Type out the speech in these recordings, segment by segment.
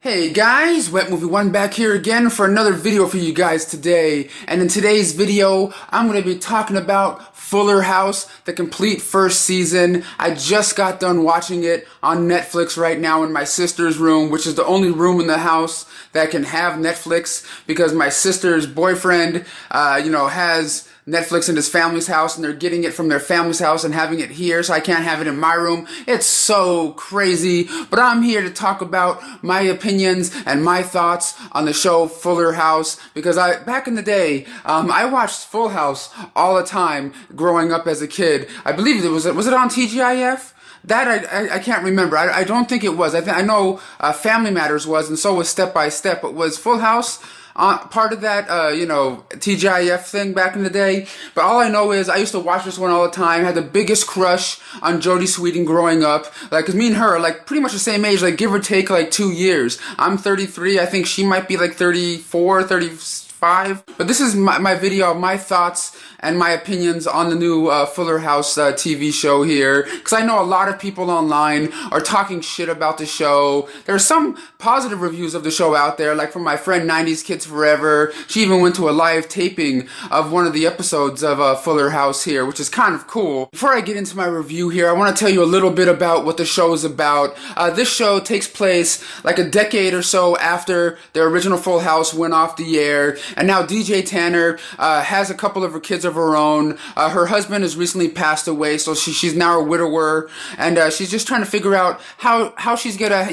Hey guys, Wet Movie One back here again for another video for you guys today. And in today's video, I'm going to be talking about Fuller House, the complete first season. I just got done watching it on Netflix right now in my sister's room, which is the only room in the house that can have Netflix because my sister's boyfriend, has Netflix in his family's house, and they're getting it from their family's house and having it here, so I can't have it in my room. It's so crazy, but I'm here to talk about my opinions and my thoughts on the show Fuller House, because back in the day, I watched Full House all the time growing up as a kid. I believe was it on TGIF? That I can't remember. I don't think it was. I know Family Matters was, and so was Step by Step. But was Full House part of that, TGIF thing back in the day? But all I know is I used to watch this one all the time. Had the biggest crush on Jodie Sweetin growing up. Like, 'cause me and her are like pretty much the same age, like give or take like 2 years. I'm 33. I think she might be like 34, 35. But this is my video, my thoughts and my opinions on the new Fuller House TV show here, because I know a lot of people online are talking shit about the show. There are some positive reviews of the show out there, like from my friend 90s Kids Forever. She even went to a live taping of one of the episodes of Fuller House here, which is kind of cool. Before I get into my review here, I want to tell you a little bit about what the show is about. This show takes place like a decade or so after the original Full House went off the air, and now DJ Tanner has a couple of her kids of her own. Her husband has recently passed away, so she's now a widower, and she's just trying to figure out how she's gonna,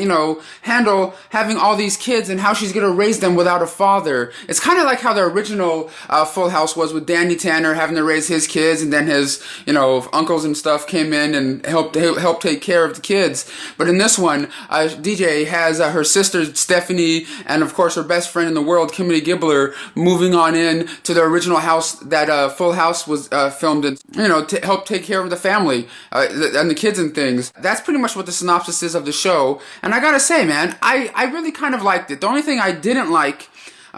handle having all these kids and how she's gonna raise them without a father. It's kind of like how the original Full House was, with Danny Tanner having to raise his kids, and then his, uncles and stuff came in and helped take care of the kids. But in this one, DJ has her sister Stephanie, and of course her best friend in the world, Kimberly Gibbler, moving on in to the original house that Full House was filmed in, to help take care of the family and the kids and things. That's pretty much what the synopsis is of the show. And I gotta say, man, I really kind of liked it. The only thing I didn't like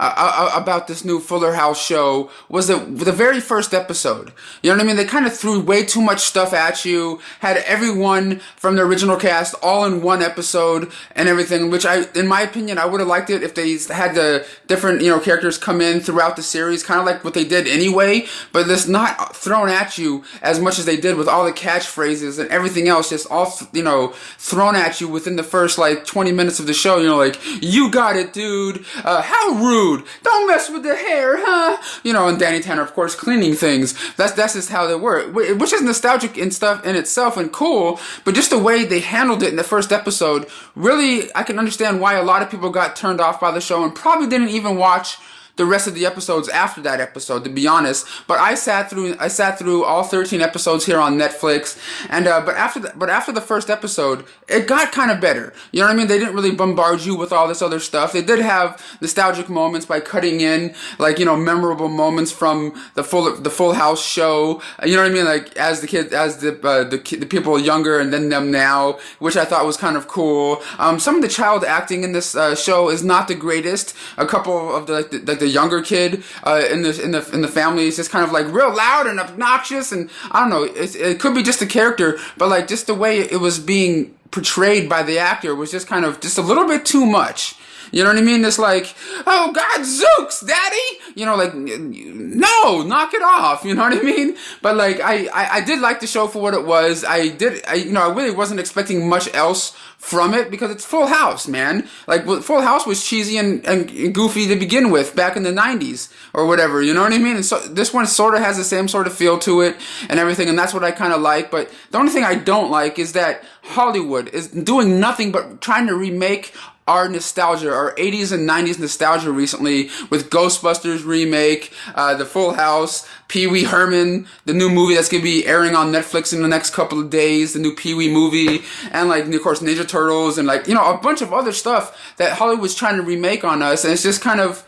about this new Fuller House show was the very first episode. You know what I mean? They kind of threw way too much stuff at you, had everyone from the original cast all in one episode and everything, which in my opinion, I would have liked it if they had the different, characters come in throughout the series, kind of like what they did anyway, but it's not thrown at you as much as they did with all the catchphrases and everything else, just all, thrown at you within the first, 20 minutes of the show, like, you got it, dude, how rude. Don't mess with the hair, huh? And Danny Tanner, of course, cleaning things. That's just how they work, which is nostalgic and stuff in itself and cool, but just the way they handled it in the first episode, really, I can understand why a lot of people got turned off by the show and probably didn't even watch the rest of the episodes after that episode, to be honest. But I sat through all 13 episodes here on Netflix, and but after the first episode, it got kind of better. You know what I mean? They didn't really bombard you with all this other stuff. They did have nostalgic moments by cutting in memorable moments from the Full House show. You know what I mean? Like as the people younger and then them now, which I thought was kind of cool. Some of the child acting in this show is not the greatest. A couple of the younger kid in the family is just kind of real loud and obnoxious, and I don't know, it could be just the character, but just the way it was being portrayed by the actor was just kind of just a little bit too much. You know what I mean? It's like, oh God, Zooks, Daddy! No, knock it off. You know what I mean? But I did like the show for what it was. I really wasn't expecting much else from it because it's Full House, man. Full House was cheesy and goofy to begin with back in the 90s or whatever. You know what I mean? And so this one sort of has the same sort of feel to it and everything, and that's what I kind of like. But the only thing I don't like is that Hollywood is doing nothing but trying to remake our nostalgia, our 80s and 90s nostalgia recently with Ghostbusters remake, the Full House, Pee-wee Herman, the new movie that's going to be airing on Netflix in the next couple of days, the new Pee-wee movie, and of course Ninja Turtles, and a bunch of other stuff that Hollywood's trying to remake on us, and it's just kind of,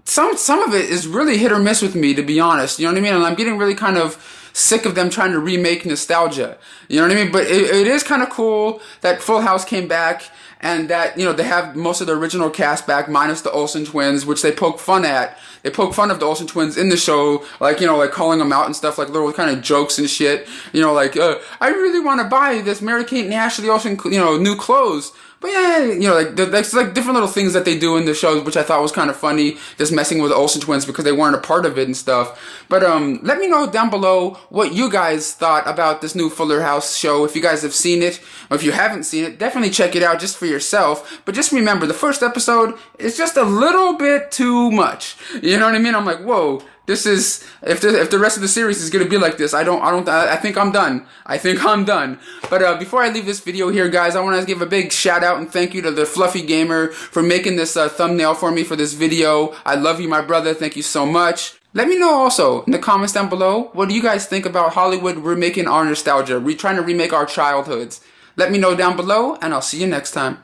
some of it is really hit or miss with me, to be honest, you know what I mean? And I'm getting really kind of sick of them trying to remake nostalgia, you know what I mean? But it is kind of cool that Full House came back, and that, they have most of the original cast back, minus the Olsen twins, which they poke fun at. They poke fun of the Olsen twins in the show, calling them out and stuff, little kind of jokes and shit. I really want to buy this Mary-Kate and Ashley Olsen, new clothes. But yeah, like there's like different little things that they do in the show, which I thought was kind of funny, just messing with the Olsen twins because they weren't a part of it and stuff. But let me know down below what you guys thought about this new Fuller House show. If you guys have seen it, or if you haven't seen it, definitely check it out just for yourself. But just remember, the first episode is just a little bit too much. You know what I mean? I'm like, whoa. This is if the rest of the series is gonna be like this, I think I'm done. I think I'm done. But before I leave this video here, guys, I want to give a big shout out and thank you to the Fluffy Gamer for making this thumbnail for me for this video. I love you, my brother. Thank you so much. Let me know also in the comments down below, what do you guys think about Hollywood remaking our nostalgia, trying to remake our childhoods? Let me know down below, and I'll see you next time.